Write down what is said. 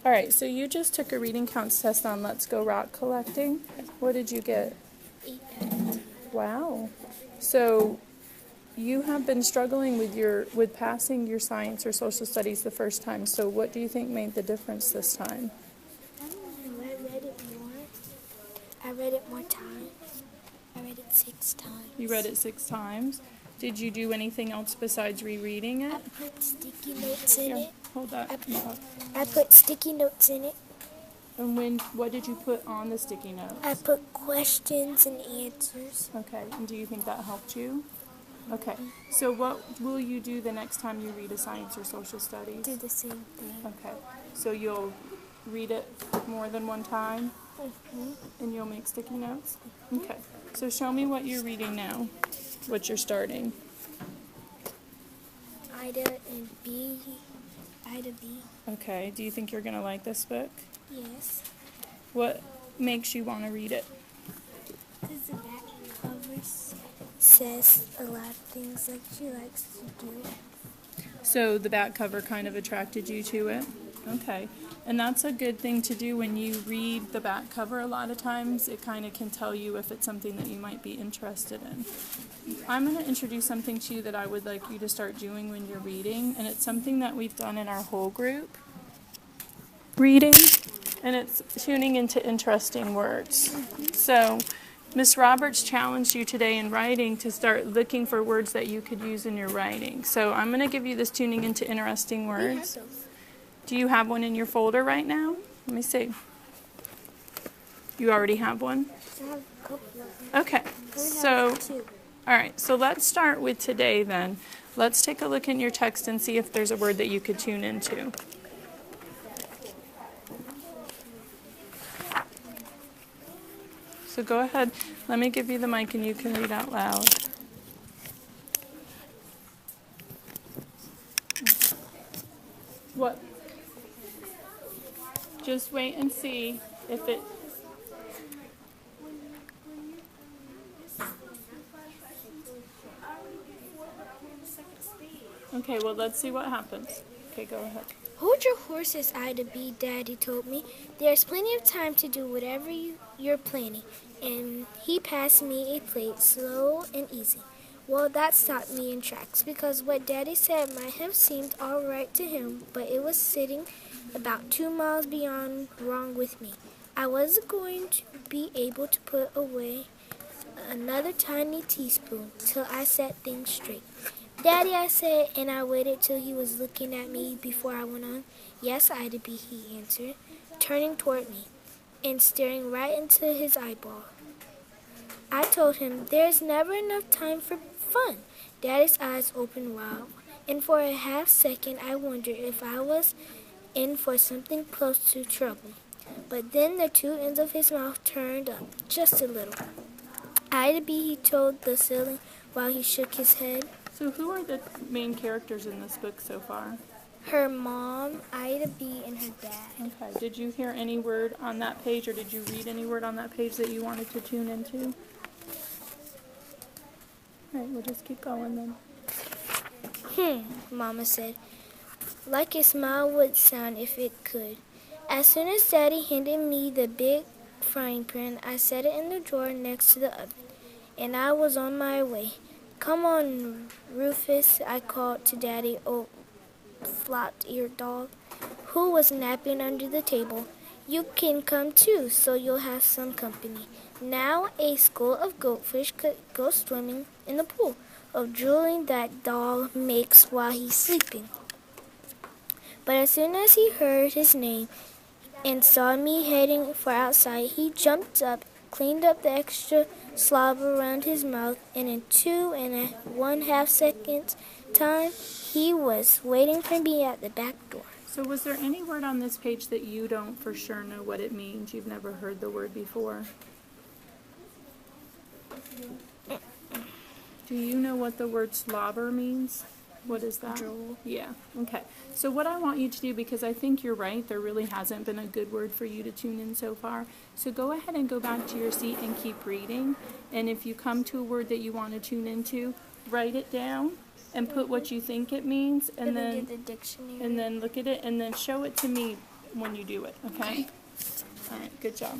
All right, so you just took a reading counts test on Let's Go Rock Collecting. What did you get? 8. Wow. So you have been struggling with passing your science or social studies the first time. So what do you think made the difference this time? I don't know. I read it more. I read it more times. I read it 6 times. You read it 6 times. Did you do anything else besides rereading I it? put sticky notes in Here, it. hold that. I put sticky notes in it. And what did you put on the sticky notes? I put questions and answers. Okay, and do you think that helped you? Okay, so what will you do the next time you read a science or social studies? Do the same thing. Okay, so you'll read it more than one time, and you'll make sticky notes? Okay, so show me what you're reading now, what you're starting. Ida and B. Ida B. Okay, do you think you're going to like this book? Yes. What makes you want to read it? Because the back cover says a lot of things like she likes to do. So the back cover kind of attracted you to it? Okay. And that's a good thing to do when you read the back cover a lot of times. It kind of can tell you if it's something that you might be interested in. I'm going to introduce something to you that I would like you to start doing when you're reading, and it's something that we've done in our whole group reading, and it's tuning into interesting words. So Miss Roberts challenged you today in writing to start looking for words that you could use in your writing. So I'm going to give you this tuning into interesting words. Do you have one in your folder right now? Let me see. You already have one? I have a couple of them. Okay. So, all right. So let's start with today then. Let's take a look in your text and see if there's a word that you could tune into. So go ahead. Let me give you the mic and you can read out loud. What? Just wait and see if it... Okay, well, let's see what happens. Okay, go ahead. Hold your horses, Ida B, Daddy told me. There's plenty of time to do whatever you're planning. And he passed me a plate, slow and easy. Well, that stopped me in tracks, because what Daddy said might have seemed all right to him, but it was sitting about 2 miles beyond wrong with me. I wasn't going to be able to put away another tiny teaspoon till I set things straight. Daddy, I said, and I waited till he was looking at me before I went on. Yes, Ida B, he answered, turning toward me and staring right into his eyeball. I told him, there's never enough time for fun. Daddy's eyes opened wide, and for a half second I wondered if I was in for something close to trouble. But then the 2 ends of his mouth turned up, just a little. Ida B, he told the ceiling while he shook his head. So who are the main characters in this book so far? Her mom, Ida B, and her dad. Okay. Did you hear any word on that page, or did you read any word on that page that you wanted to tune into? All right, we'll just keep going then. Mama said, like a smile would sound if it could. As soon as Daddy handed me the big frying pan, I set it in the drawer next to the oven, and I was on my way. Come on, Rufus, I called to Daddy, old flop-eared dog, who was napping under the table. You can come too, so you'll have some company. Now a school of goldfish could go swimming in the pool of drooling that dog makes while he's sleeping. But as soon as he heard his name and saw me heading for outside, he jumped up, cleaned up the extra slobber around his mouth, and in 2.5 seconds time, he was waiting for me at the back door. So was there any word on this page that you don't for sure know what it means? You've never heard the word before? Do you know what the word slobber means? What is that? Drool. Yeah, okay. So what I want you to do, because I think you're right, there really hasn't been a good word for you to tune in so far. So go ahead and go back to your seat and keep reading. And if you come to a word that you want to tune into, write it down and put what you think it means, and then get the dictionary. and then look at it and then show it to me when you do it, okay? All right, good job.